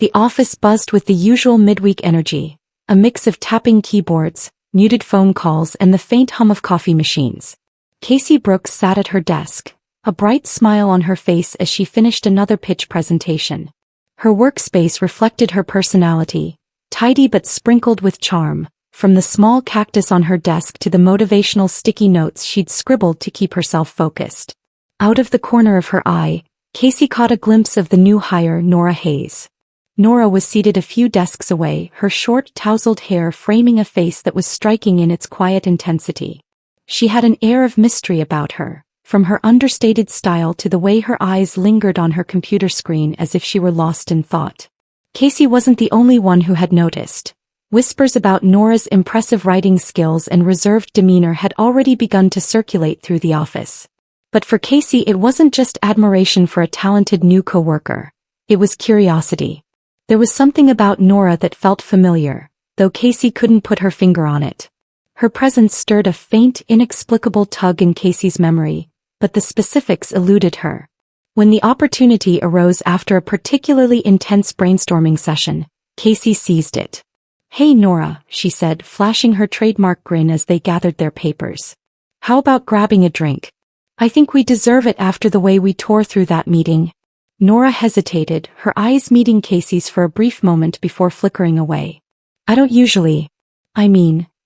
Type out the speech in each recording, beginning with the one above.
The office buzzed with the usual midweek energy, a mix of tapping keyboards, muted phone calls and the faint hum of coffee machines. Casey Brooks sat at her desk, a bright smile on her face as she finished another pitch presentation. Her workspace reflected her personality, tidy but sprinkled with charm, from the small cactus on her desk to the motivational sticky notes she'd scribbled to keep herself focused. Out of the corner of her eye, Casey caught a glimpse of the new hire, Nora Hayes. Nora was seated a few desks away, her short, tousled hair framing a face that was striking in its quiet intensity. She had an air of mystery about her, from her understated style to the way her eyes lingered on her computer screen as if she were lost in thought. Casey wasn't the only one who had noticed. Whispers about Nora's impressive writing skills and reserved demeanor had already begun to circulate through the office. But for Casey it wasn't just admiration for a talented new coworker. It was curiosity. There was something about Nora that felt familiar, though Casey couldn't put her finger on it. Her presence stirred a faint, inexplicable tug in Casey's memory, but the specifics eluded her. When the opportunity arose after a particularly intense brainstorming session, Casey seized it. "Hey Nora," she said, flashing her trademark grin as they gathered their papers. "How about grabbing a drink? I think we deserve it after the way we tore through that meeting." Nora hesitated, her eyes meeting Casey's for a brief moment before flickering away. "I don't usually.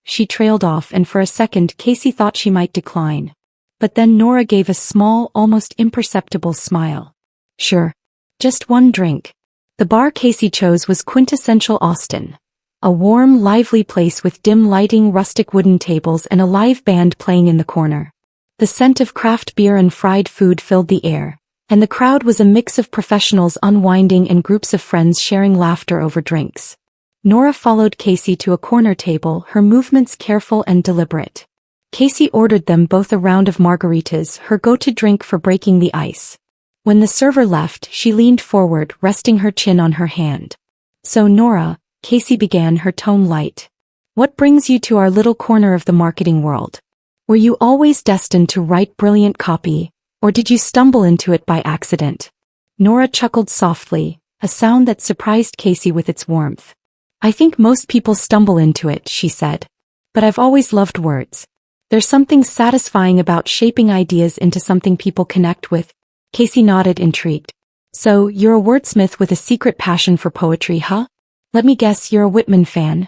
She trailed off and for a second Casey thought she might decline. But then Nora gave a small, almost imperceptible smile. "Sure. Just one drink." The bar Casey chose was quintessential Austin. A warm, lively place with dim lighting, rustic wooden tables and a live band playing in the corner. The scent of craft beer and fried food filled the air, and the crowd was a mix of professionals unwinding and groups of friends sharing laughter over drinks. Nora followed Casey to a corner table, her movements careful and deliberate. Casey ordered them both a round of margaritas, her go-to drink for breaking the ice. When the server left, she leaned forward, resting her chin on her hand. "So Nora," Casey began, her tone light. "What brings you to our little corner of the marketing world? Were you always destined to write brilliant copy, or did you stumble into it by accident?" Nora chuckled softly, a sound that surprised Casey with its warmth. "I think most people stumble into it," she said. "But I've always loved words. There's something satisfying about shaping ideas into something people connect with." Casey nodded, intrigued. "So, you're a wordsmith with a secret passion for poetry, huh? Let me guess, you're a Whitman fan?"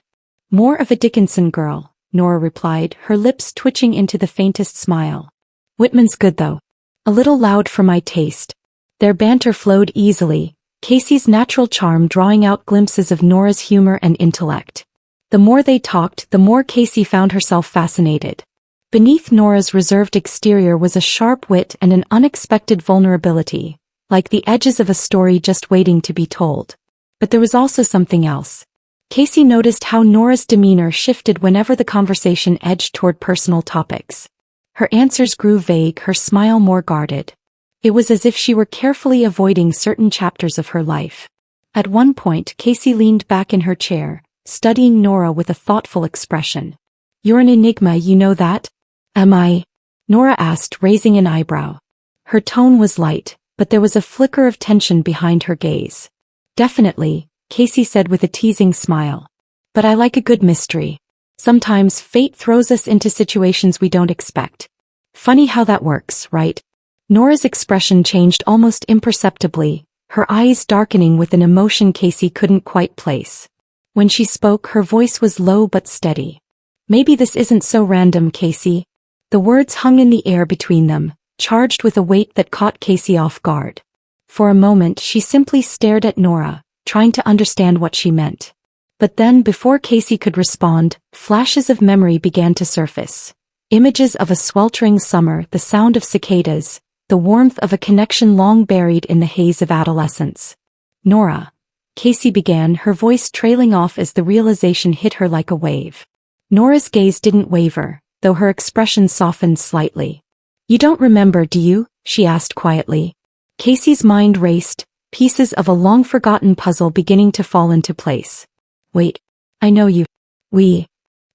"More of a Dickinson girl," Nora replied, her lips twitching into the faintest smile. "Whitman's good though. A little loud for my taste." Their banter flowed easily, Casey's natural charm drawing out glimpses of Nora's humor and intellect. The more they talked, the more Casey found herself fascinated. Beneath Nora's reserved exterior was a sharp wit and an unexpected vulnerability, like the edges of a story just waiting to be told. But there was also something else. Casey noticed how Nora's demeanor shifted whenever the conversation edged toward personal topics. Her answers grew vague, her smile more guarded. It was as if she were carefully avoiding certain chapters of her life. At one point, Casey leaned back in her chair, studying Nora with a thoughtful expression. "You're an enigma, you know that?" "Am I?" Nora asked, raising an eyebrow. Her tone was light, but there was a flicker of tension behind her gaze. "Definitely," Casey said with a teasing smile. "But I like a good mystery. Sometimes fate throws us into situations we don't expect. Funny how that works, right?" Nora's expression changed almost imperceptibly, her eyes darkening with an emotion Casey couldn't quite place. When she spoke, her voice was low but steady. "Maybe this isn't so random, Casey." The words hung in the air between them, charged with a weight that caught Casey off guard. For a moment she simply stared at Nora, trying to understand what she meant. But then, before Casey could respond, flashes of memory began to surface. Images of a sweltering summer, the sound of cicadas, the warmth of a connection long buried in the haze of adolescence. "Nora," Casey began, her voice trailing off as the realization hit her like a wave. Nora's gaze didn't waver, though her expression softened slightly. "You don't remember, do you?" she asked quietly. Casey's mind raced, pieces of a long-forgotten puzzle beginning to fall into place. "Wait, I know you. We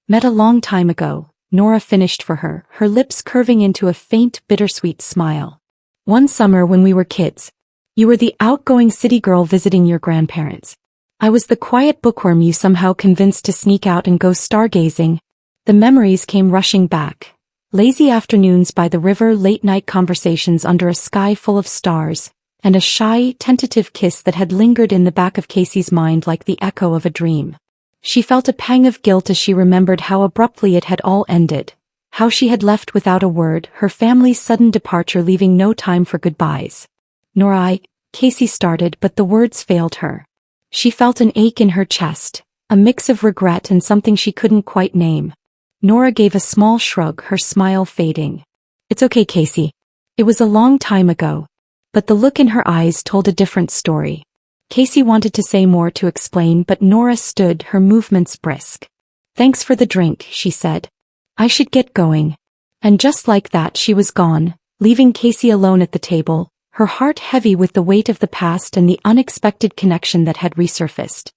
met a long time ago," Nora finished for her, her lips curving into a faint, bittersweet smile. "One summer when we were kids. You were the outgoing city girl visiting your grandparents." I was the quiet bookworm you somehow convinced to sneak out and go stargazing. The memories came rushing back. Lazy afternoons by the river, late-night conversations under a sky full of stars, and a shy, tentative kiss that had lingered in the back of Casey's mind like the echo of a dream. She felt a pang of guilt as she remembered how abruptly it had all ended, how she had left without a word, her family's sudden departure leaving no time for goodbyes. Nora, Casey started, but the words failed her. She felt an ache in her chest, a mix of regret and something she couldn't quite name. Nora gave a small shrug, her smile fading. It's okay, Casey. It was a long time ago. But the look in her eyes told a different story. Casey wanted to say more, to explain, but Nora stood, her movements brisk. Thanks for the drink, she said. I should get going. And just like that she was gone, leaving Casey alone at the table, her heart heavy with the weight of the past and the unexpected connection that had resurfaced.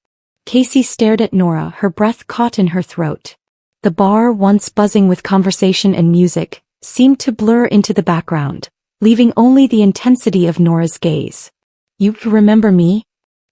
Casey stared at Nora, her breath caught in her throat. The bar, once buzzing with conversation and music, seemed to blur into the background, leaving only the intensity of Nora's gaze. You remember me?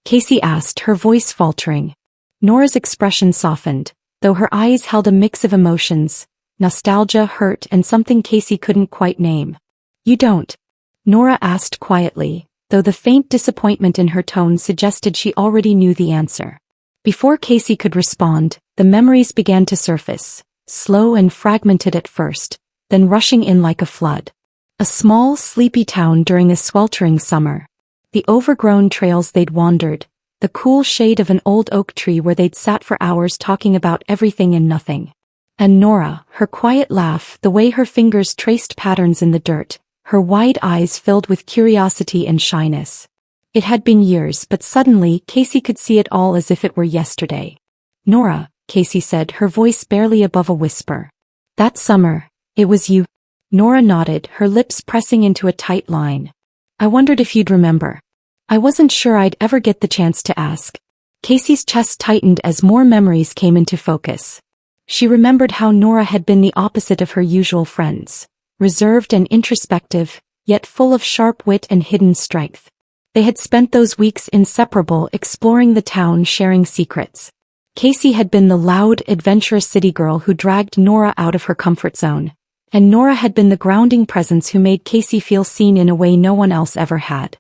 Casey asked, her voice faltering. Nora's expression softened, though her eyes held a mix of emotions, nostalgia, hurt, and something Casey couldn't quite name. You don't? Nora asked quietly, though the faint disappointment in her tone suggested she already knew the answer. Before Casey could respond, the memories began to surface, slow and fragmented at first, then rushing in like a flood. A small, sleepy town during a sweltering summer. The overgrown trails they'd wandered, the cool shade of an old oak tree where they'd sat for hours talking about everything and nothing. And Nora, her quiet laugh, the way her fingers traced patterns in the dirt, her wide eyes filled with curiosity and shyness. It had been years, but suddenly Casey could see it all as if it were yesterday. Nora, Casey said, her voice barely above a whisper. That summer, it was you. Nora nodded, her lips pressing into a tight line. I wondered if you'd remember. I wasn't sure I'd ever get the chance to ask. Casey's chest tightened as more memories came into focus. She remembered how Nora had been the opposite of her usual friends, reserved and introspective, yet full of sharp wit and hidden strength. They had spent those weeks inseparable, exploring the town, sharing secrets. Casey had been the loud, adventurous city girl who dragged Nora out of her comfort zone, and Nora had been the grounding presence who made Casey feel seen in a way no one else ever had.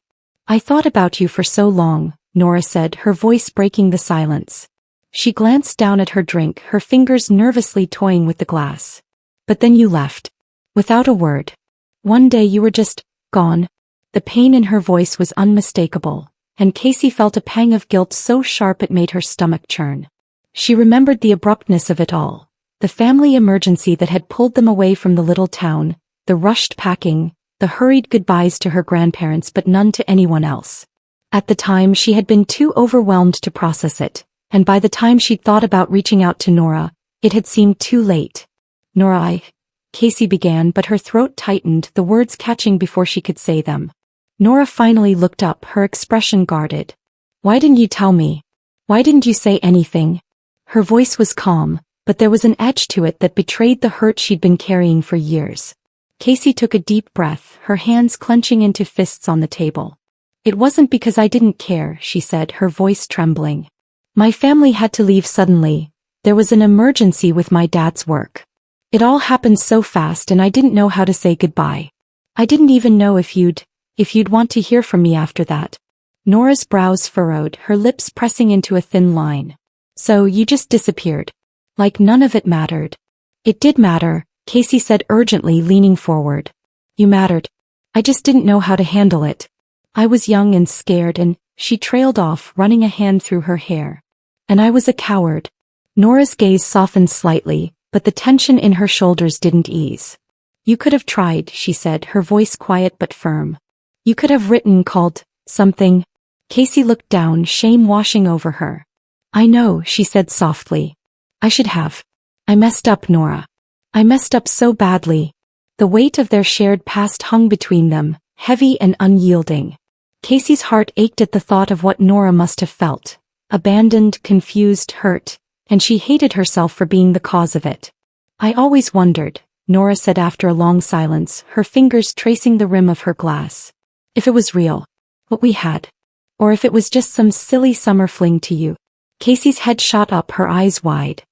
I thought about you for so long, Nora said, her voice breaking the silence. She glanced down at her drink, her fingers nervously toying with the glass. But then you left. Without a word. One day you were just gone. The pain in her voice was unmistakable, and Casey felt a pang of guilt so sharp it made her stomach churn. She remembered the abruptness of it all, the family emergency that had pulled them away from the little town, the rushed packing, the hurried goodbyes to her grandparents but none to anyone else. At the time she had been too overwhelmed to process it, and by the time she'd thought about reaching out to Nora, it had seemed too late. Nora, Casey began, but her throat tightened, the words catching before she could say them. Nora finally looked up, her expression guarded. Why didn't you tell me? Why didn't you say anything? Her voice was calm, but there was an edge to it that betrayed the hurt she'd been carrying for years. Casey took a deep breath, her hands clenching into fists on the table. It wasn't because I didn't care, she said, her voice trembling. My family had to leave suddenly. There was an emergency with my dad's work. It all happened so fast and I didn't know how to say goodbye. I didn't even know if you'd want to hear from me after that. Nora's brows furrowed, her lips pressing into a thin line. So you just disappeared. Like none of it mattered. It did matter, Casey said urgently, leaning forward. You mattered. I just didn't know how to handle it. I was young and scared and, she trailed off, running a hand through her hair. And I was a coward. Nora's gaze softened slightly, but the tension in her shoulders didn't ease. You could have tried, she said, her voice quiet but firm. You could have written, called, something. Casey looked down, shame washing over her. I know, she said softly. I should have. I messed up, Nora. I messed up so badly. The weight of their shared past hung between them, heavy and unyielding. Casey's heart ached at the thought of what Nora must have felt. Abandoned, confused, hurt, and she hated herself for being the cause of it. I always wondered, Nora said after a long silence, her fingers tracing the rim of her glass. If it was real. What we had. Or if it was just some silly summer fling to you. Casey's head shot up, her eyes wide.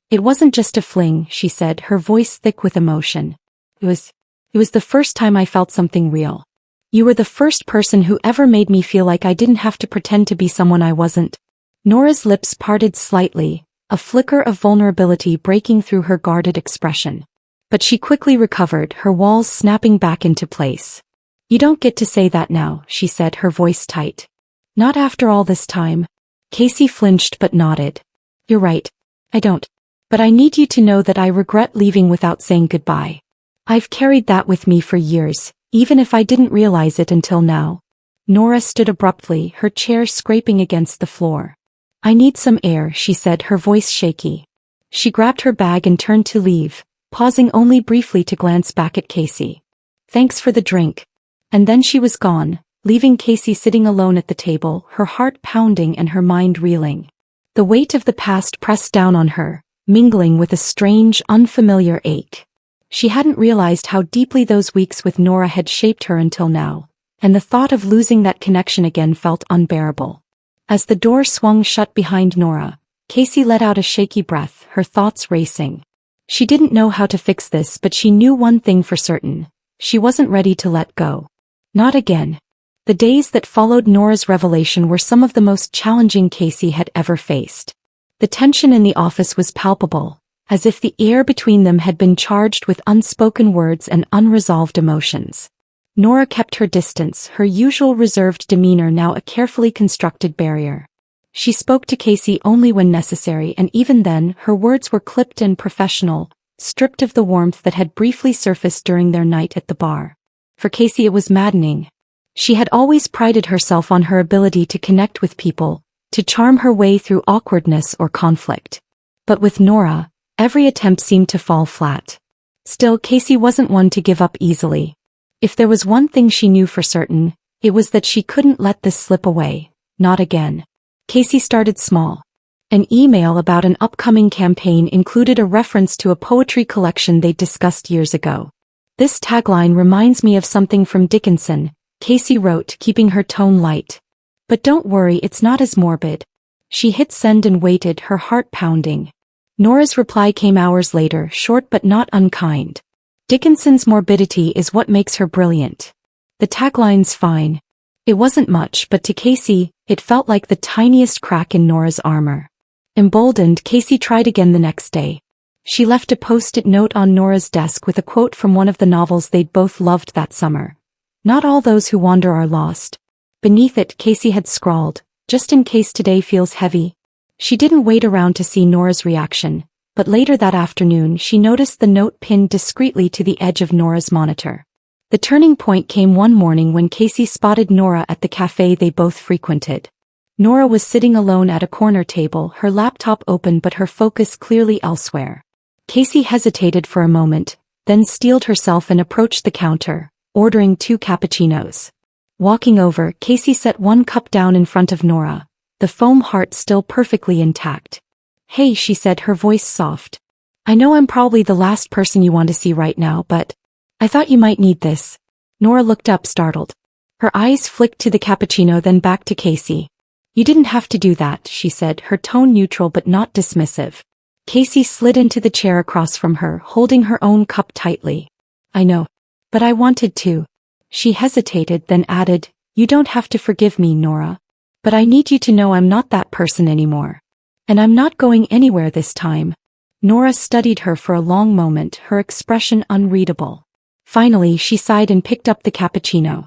It wasn't just a fling, she said, her voice thick with emotion. It was the first time I felt something real. You were the first person who ever made me feel like I didn't have to pretend to be someone I wasn't. Nora's lips parted slightly, a flicker of vulnerability breaking through her guarded expression. But she quickly recovered, her walls snapping back into place. You don't get to say that now, she said, her voice tight. Not after all this time. Casey flinched but nodded. You're right. I don't. But I need you to know that I regret leaving without saying goodbye. I've carried that with me for years, even if I didn't realize it until now. Nora stood abruptly, her chair scraping against the floor. I need some air, she said, her voice shaky. She grabbed her bag and turned to leave, pausing only briefly to glance back at Casey. Thanks for the drink. And then she was gone, leaving Casey sitting alone at the table, her heart pounding and her mind reeling. The weight of the past pressed down on her, mingling with a strange, unfamiliar ache. She hadn't realized how deeply those weeks with Nora had shaped her until now, and the thought of losing that connection again felt unbearable. As the door swung shut behind Nora, Casey let out a shaky breath, her thoughts racing. She didn't know how to fix this, but she knew one thing for certain. She wasn't ready to let go. Not again. The days that followed Nora's revelation were some of the most challenging Casey had ever faced. The tension in the office was palpable, as if the air between them had been charged with unspoken words and unresolved emotions. Nora kept her distance, her usual reserved demeanor now a carefully constructed barrier. She spoke to Casey only when necessary, and even then, her words were clipped and professional, stripped of the warmth that had briefly surfaced during their night at the bar. For Casey it was maddening. She had always prided herself on her ability to connect with people, to charm her way through awkwardness or conflict. But with Nora, every attempt seemed to fall flat. Still, Casey wasn't one to give up easily. If there was one thing she knew for certain, it was that she couldn't let this slip away, not again. Casey started small. An email about an upcoming campaign included a reference to a poetry collection they'd discussed years ago. This tagline reminds me of something from Dickinson, Casey wrote, keeping her tone light. But don't worry, it's not as morbid. She hit send and waited, her heart pounding. Nora's reply came hours later, short but not unkind. Dickinson's morbidity is what makes her brilliant. The tagline's fine. It wasn't much, but to Casey, it felt like the tiniest crack in Nora's armor. Emboldened, Casey tried again the next day. She left a post-it note on Nora's desk with a quote from one of the novels they'd both loved that summer. Not all those who wander are lost. Beneath it, Casey had scrawled, just in case today feels heavy. She didn't wait around to see Nora's reaction, but later that afternoon she noticed the note pinned discreetly to the edge of Nora's monitor. The turning point came one morning when Casey spotted Nora at the cafe they both frequented. Nora was sitting alone at a corner table, her laptop open but her focus clearly elsewhere. Casey hesitated for a moment, then steeled herself and approached the counter, ordering 2 cappuccinos. Walking over, Casey set one cup down in front of Nora, the foam heart still perfectly intact. Hey, she said, her voice soft. I know I'm probably the last person you want to see right now, but I thought you might need this. Nora looked up, startled. Her eyes flicked to the cappuccino, then back to Casey. You didn't have to do that, she said, her tone neutral but not dismissive. Casey slid into the chair across from her, holding her own cup tightly. I know. But I wanted to. She hesitated, then added, You don't have to forgive me, Nora. But I need you to know I'm not that person anymore. And I'm not going anywhere this time. Nora studied her for a long moment, her expression unreadable. Finally, she sighed and picked up the cappuccino.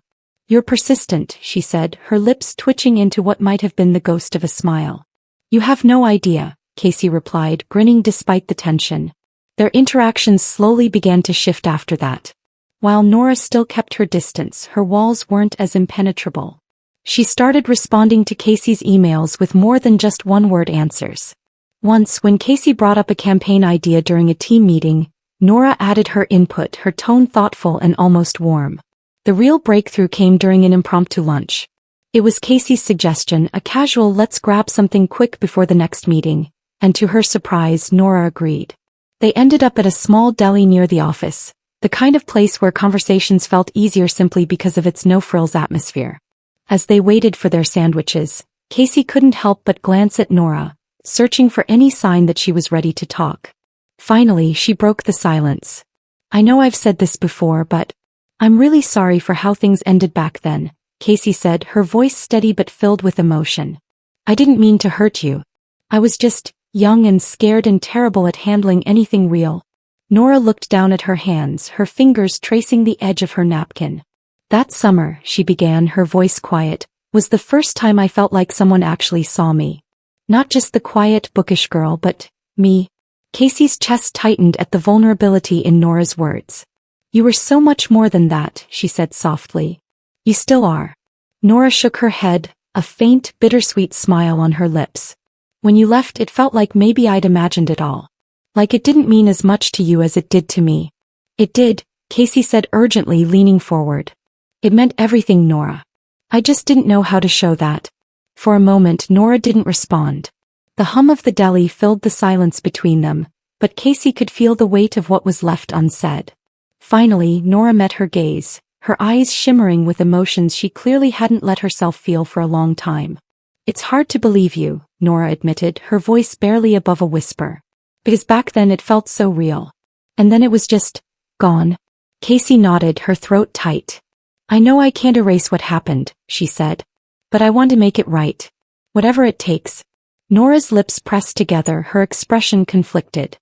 You're persistent, she said, her lips twitching into what might have been the ghost of a smile. You have no idea, Casey replied, grinning despite the tension. Their interactions slowly began to shift after that. While Nora still kept her distance, her walls weren't as impenetrable. She started responding to Casey's emails with more than just one-word answers. Once, when Casey brought up a campaign idea during a team meeting, Nora added her input, her tone thoughtful and almost warm. The real breakthrough came during an impromptu lunch. It was Casey's suggestion, a casual let's grab something quick before the next meeting, and to her surprise, Nora agreed. They ended up at a small deli near the office, the kind of place where conversations felt easier simply because of its no-frills atmosphere. As they waited for their sandwiches, Casey couldn't help but glance at Nora, searching for any sign that she was ready to talk. Finally, she broke the silence. I know I've said this before, but I'm really sorry for how things ended back then, Casey said, her voice steady but filled with emotion. I didn't mean to hurt you. I was just young and scared and terrible at handling anything real. Nora looked down at her hands, her fingers tracing the edge of her napkin. That summer, she began, her voice quiet, was the first time I felt like someone actually saw me. Not just the quiet, bookish girl, but me. Casey's chest tightened at the vulnerability in Nora's words. You were so much more than that, she said softly. You still are. Nora shook her head, a faint, bittersweet smile on her lips. When you left, it felt like maybe I'd imagined it all. Like it didn't mean as much to you as it did to me. It did, Casey said urgently, leaning forward. It meant everything, Nora. I just didn't know how to show that. For a moment, Nora didn't respond. The hum of the deli filled the silence between them, but Casey could feel the weight of what was left unsaid. Finally, Nora met her gaze, her eyes shimmering with emotions she clearly hadn't let herself feel for a long time. It's hard to believe you, Nora admitted, her voice barely above a whisper. Because back then it felt so real. And then it was just gone. Casey nodded, her throat tight. I know I can't erase what happened, she said. But I want to make it right. Whatever it takes. Nora's lips pressed together, her expression conflicted.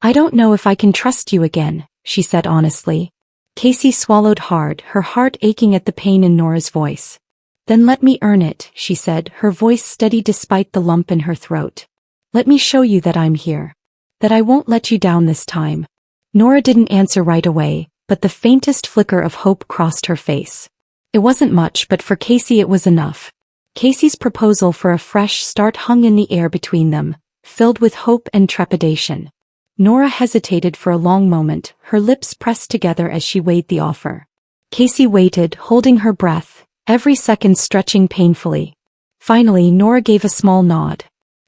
I don't know if I can trust you again, she said honestly. Casey swallowed hard, her heart aching at the pain in Nora's voice. Then let me earn it, she said, her voice steady despite the lump in her throat. Let me show you that I'm here. That I won't let you down this time. Nora didn't answer right away, but the faintest flicker of hope crossed her face. It wasn't much, but for Casey it was enough. Casey's proposal for a fresh start hung in the air between them, filled with hope and trepidation. Nora hesitated for a long moment, her lips pressed together as she weighed the offer. Casey waited, holding her breath, every second stretching painfully. Finally, Nora gave a small nod.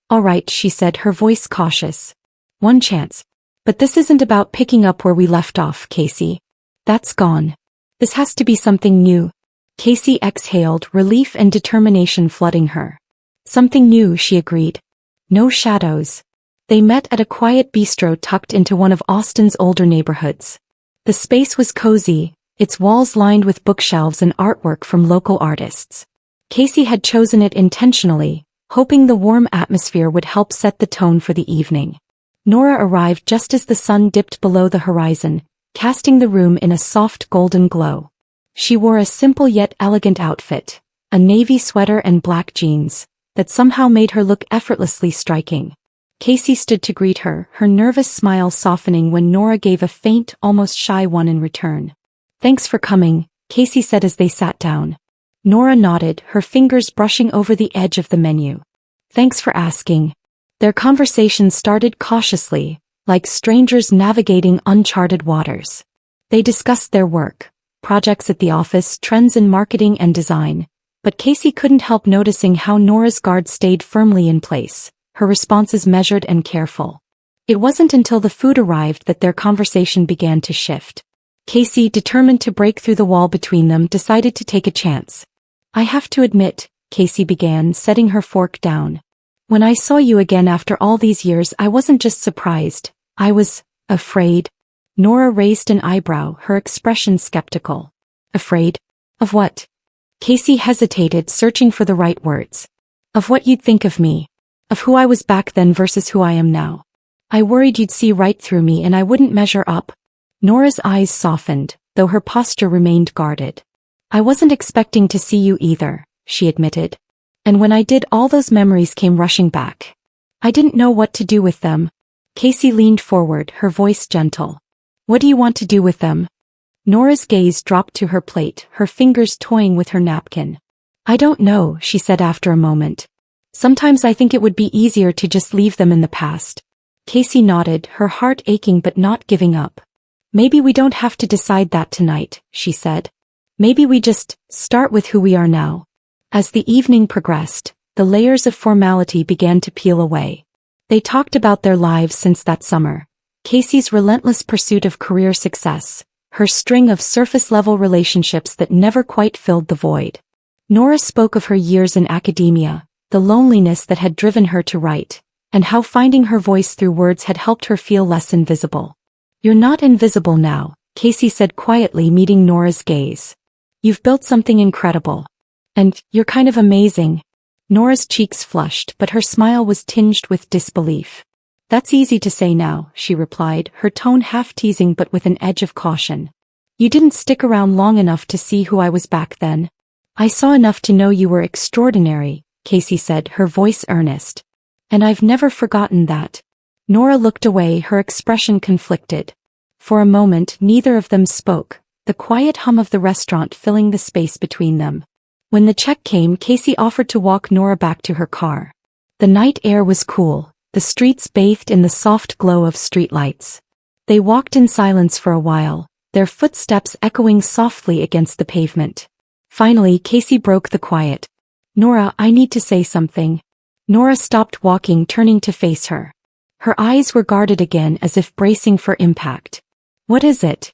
All right, she said, her voice cautious. One chance. But this isn't about picking up where we left off, Casey. That's gone. This has to be something new. Casey exhaled, relief and determination flooding her. Something new, she agreed. No shadows. They met at a quiet bistro tucked into one of Austin's older neighborhoods. The space was cozy, its walls lined with bookshelves and artwork from local artists. Casey had chosen it intentionally, hoping the warm atmosphere would help set the tone for the evening. Nora arrived just as the sun dipped below the horizon, casting the room in a soft golden glow. She wore a simple yet elegant outfit, a navy sweater and black jeans, that somehow made her look effortlessly striking. Casey stood to greet her, her nervous smile softening when Nora gave a faint, almost shy one in return. Thanks for coming, Casey said as they sat down. Nora nodded, her fingers brushing over the edge of the menu. Thanks for asking. Their conversation started cautiously, like strangers navigating uncharted waters. They discussed their work, projects at the office, trends in marketing and design, but Casey couldn't help noticing how Nora's guard stayed firmly in place, her responses measured and careful. It wasn't until the food arrived that their conversation began to shift. Casey, determined to break through the wall between them, decided to take a chance. I have to admit, Casey began, setting her fork down. When I saw you again after all these years, I wasn't just surprised, I was afraid. Nora raised an eyebrow, her expression skeptical. Afraid? Of what? Casey hesitated, searching for the right words. Of what you'd think of me. Of who I was back then versus who I am now. I worried you'd see right through me and I wouldn't measure up. Nora's eyes softened, though her posture remained guarded. I wasn't expecting to see you either, she admitted. And when I did, all those memories came rushing back. I didn't know what to do with them. Casey leaned forward, her voice gentle. What do you want to do with them? Nora's gaze dropped to her plate, her fingers toying with her napkin. I don't know, she said after a moment. Sometimes I think it would be easier to just leave them in the past. Casey nodded, her heart aching but not giving up. Maybe we don't have to decide that tonight, she said. Maybe we just start with who we are now. As the evening progressed, the layers of formality began to peel away. They talked about their lives since that summer. Casey's relentless pursuit of career success, her string of surface-level relationships that never quite filled the void. Nora spoke of her years in academia, the loneliness that had driven her to write, and how finding her voice through words had helped her feel less invisible. "You're not invisible now," Casey said quietly, meeting Nora's gaze. "You've built something incredible. And you're kind of amazing." Nora's cheeks flushed, but her smile was tinged with disbelief. "That's easy to say now," she replied, her tone half teasing but with an edge of caution. "You didn't stick around long enough to see who I was back then." "I saw enough to know you were extraordinary," Casey said, her voice earnest. "And I've never forgotten that." Nora looked away, her expression conflicted. For a moment, neither of them spoke, the quiet hum of the restaurant filling the space between them. When the check came, Casey offered to walk Nora back to her car. The night air was cool, the streets bathed in the soft glow of streetlights. They walked in silence for a while, their footsteps echoing softly against the pavement. Finally, Casey broke the quiet. "Nora, I need to say something." Nora stopped walking, turning to face her. Her eyes were guarded again, as if bracing for impact. "What is it?"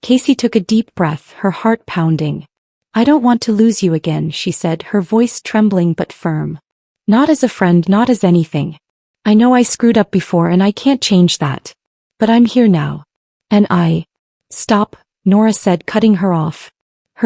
Casey took a deep breath, her heart pounding. "I don't want to lose you again," she said, her voice trembling but firm. "Not as a friend, not as anything. I know I screwed up before and I can't change that. But I'm here now. And I—" "Stop," Nora said, cutting her off.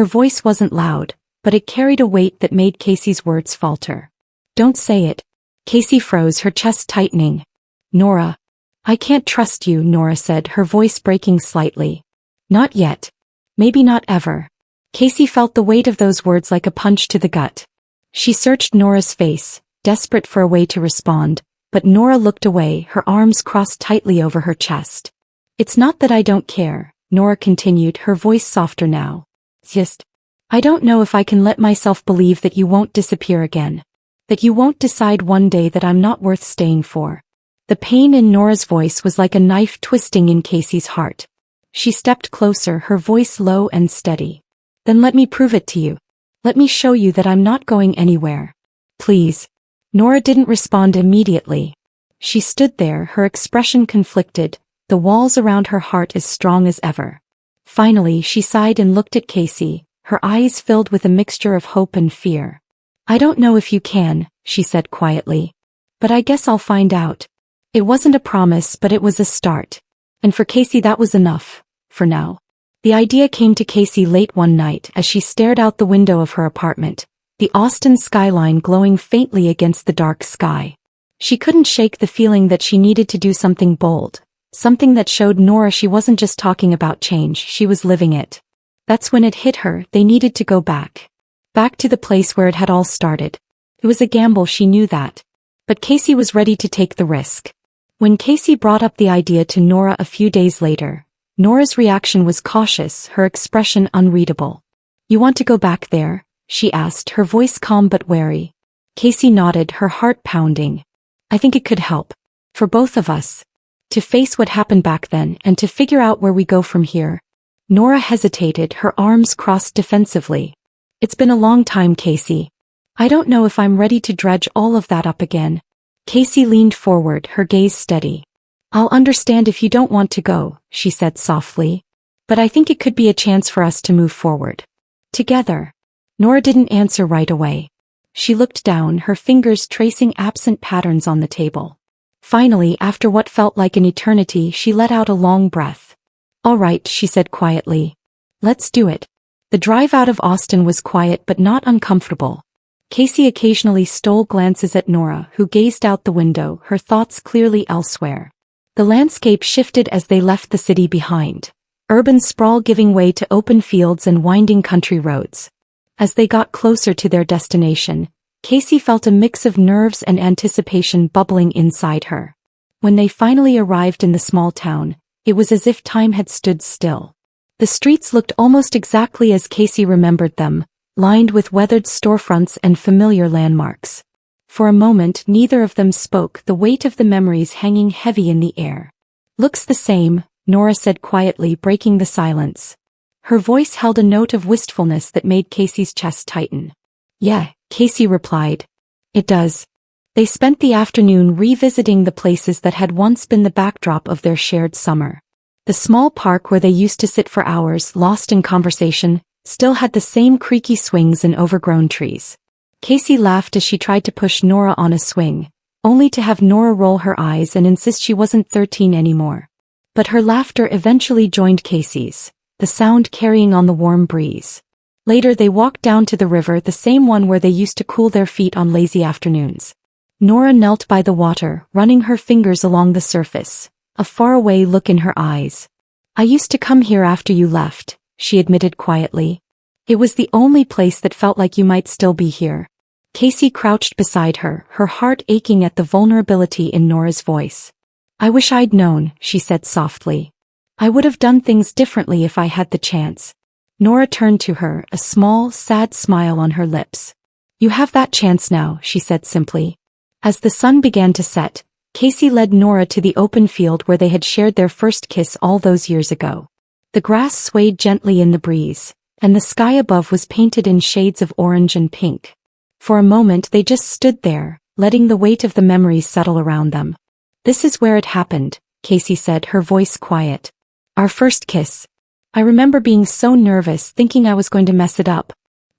Her voice wasn't loud, but it carried a weight that made Casey's words falter. "Don't say it." Casey froze, her chest tightening. "Nora, I can't trust you," Nora said, her voice breaking slightly. "Not yet. Maybe not ever." Casey felt the weight of those words like a punch to the gut. She searched Nora's face, desperate for a way to respond, but Nora looked away, her arms crossed tightly over her chest. "It's not that I don't care," Nora continued, her voice softer now. "Just, I don't know if I can let myself believe that you won't disappear again. That you won't decide one day that I'm not worth staying for." The pain in Nora's voice was like a knife twisting in Casey's heart. She stepped closer, her voice low and steady. "Then let me prove it to you. Let me show you that I'm not going anywhere. Please." Nora didn't respond immediately. She stood there, her expression conflicted, the walls around her heart as strong as ever. Finally, she sighed and looked at Casey, her eyes filled with a mixture of hope and fear. "I don't know if you can," she said quietly. "But I guess I'll find out." It wasn't a promise, but it was a start. And for Casey that was enough, for now. The idea came to Casey late one night as she stared out the window of her apartment, the Austin skyline glowing faintly against the dark sky. She couldn't shake the feeling that she needed to do something bold, something that showed Nora she wasn't just talking about change, she was living it. That's when it hit her, they needed to go back. Back to the place where it had all started. It was a gamble, she knew that. But Casey was ready to take the risk. When Casey brought up the idea to Nora a few days later, Nora's reaction was cautious, her expression unreadable. "You want to go back there?" she asked, her voice calm but wary. Casey nodded, her heart pounding. "I think it could help. For both of us. To face what happened back then and to figure out where we go from here." Nora hesitated, her arms crossed defensively. "It's been a long time, Casey. I don't know if I'm ready to dredge all of that up again." Casey leaned forward, her gaze steady. "I'll understand if you don't want to go," she said softly. "But I think it could be a chance for us to move forward. Together." Nora didn't answer right away. She looked down, her fingers tracing absent patterns on the table. Finally, after what felt like an eternity, she let out a long breath. "All right," she said quietly. "Let's do it." The drive out of Austin was quiet but not uncomfortable. Casey occasionally stole glances at Nora, who gazed out the window, her thoughts clearly elsewhere. The landscape shifted as they left the city behind, urban sprawl giving way to open fields and winding country roads. As they got closer to their destination, Casey felt a mix of nerves and anticipation bubbling inside her. When they finally arrived in the small town, it was as if time had stood still. The streets looked almost exactly as Casey remembered them, lined with weathered storefronts and familiar landmarks. For a moment neither of them spoke, the weight of the memories hanging heavy in the air. "Looks the same," Nora said quietly, breaking the silence. Her voice held a note of wistfulness that made Casey's chest tighten. "Yeah," Casey replied. "It does." They spent the afternoon revisiting the places that had once been the backdrop of their shared summer. The small park where they used to sit for hours, lost in conversation, still had the same creaky swings and overgrown trees. Casey laughed as she tried to push Nora on a swing, only to have Nora roll her eyes and insist she wasn't 13 anymore. But her laughter eventually joined Casey's, the sound carrying on the warm breeze. Later they walked down to the river, the same one where they used to cool their feet on lazy afternoons. Nora knelt by the water, running her fingers along the surface, a faraway look in her eyes. "I used to come here after you left," she admitted quietly. "It was the only place that felt like you might still be here." Casey crouched beside her, her heart aching at the vulnerability in Nora's voice. "I wish I'd known," she said softly. "I would have done things differently if I had the chance." Nora turned to her, a small, sad smile on her lips. "You have that chance now," she said simply. As the sun began to set, Casey led Nora to the open field where they had shared their first kiss all those years ago. The grass swayed gently in the breeze, and the sky above was painted in shades of orange and pink. For a moment they just stood there, letting the weight of the memories settle around them. "This is where it happened," Casey said, her voice quiet. "Our first kiss. I remember being so nervous, thinking I was going to mess it up."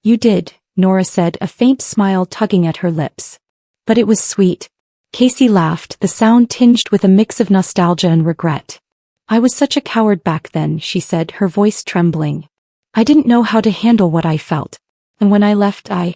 "You did," Nora said, a faint smile tugging at her lips. "But it was sweet." Casey laughed, the sound tinged with a mix of nostalgia and regret. "I was such a coward back then," she said, her voice trembling. "I didn't know how to handle what I felt. And when I left, I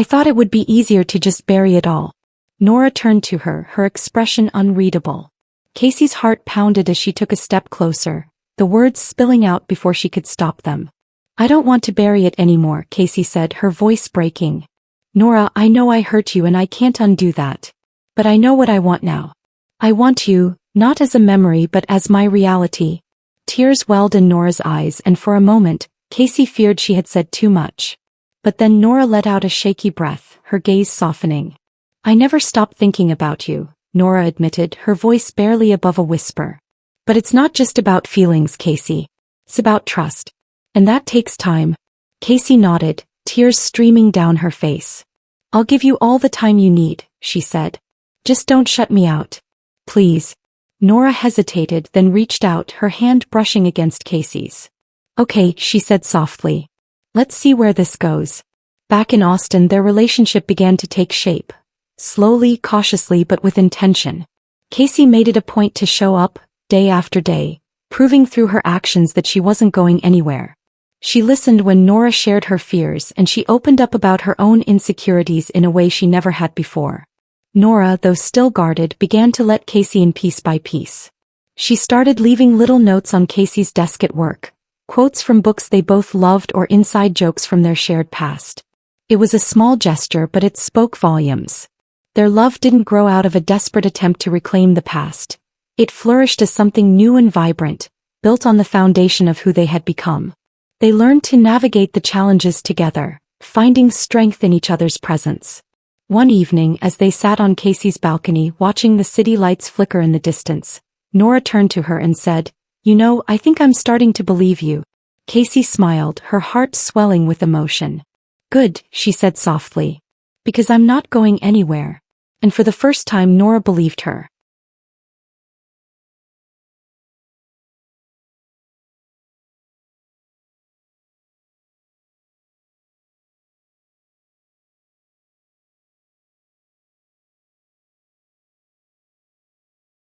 thought it would be easier to just bury it all." Nora turned to her, her expression unreadable. Casey's heart pounded as she took a step closer, the words spilling out before she could stop them. "I don't want to bury it anymore," Casey said, her voice breaking. "Nora, I know I hurt you and I can't undo that. But I know what I want now. I want you, not as a memory but as my reality." Tears welled in Nora's eyes, and for a moment, Casey feared she had said too much. But then Nora let out a shaky breath, her gaze softening. "I never stopped thinking about you," Nora admitted, her voice barely above a whisper. "But it's not just about feelings, Casey. It's about trust. And that takes time." Casey nodded, tears streaming down her face. "I'll give you all the time you need," she said. "Just don't shut me out. Please." Nora hesitated, then reached out, her hand brushing against Casey's. "Okay," she said softly. "Let's see where this goes." Back in Austin, their relationship began to take shape. Slowly, cautiously, but with intention. Casey made it a point to show up, day after day, proving through her actions that she wasn't going anywhere. She listened when Nora shared her fears, and she opened up about her own insecurities in a way she never had before. Nora, though still guarded, began to let Casey in piece by piece. She started leaving little notes on Casey's desk at work, quotes from books they both loved or inside jokes from their shared past. It was a small gesture, but it spoke volumes. Their love didn't grow out of a desperate attempt to reclaim the past. It flourished as something new and vibrant, built on the foundation of who they had become. They learned to navigate the challenges together, finding strength in each other's presence. One evening, as they sat on Casey's balcony watching the city lights flicker in the distance, Nora turned to her and said, "You know, I think I'm starting to believe you." Casey smiled, her heart swelling with emotion. "Good," she said softly. "Because I'm not going anywhere." And for the first time Nora believed her.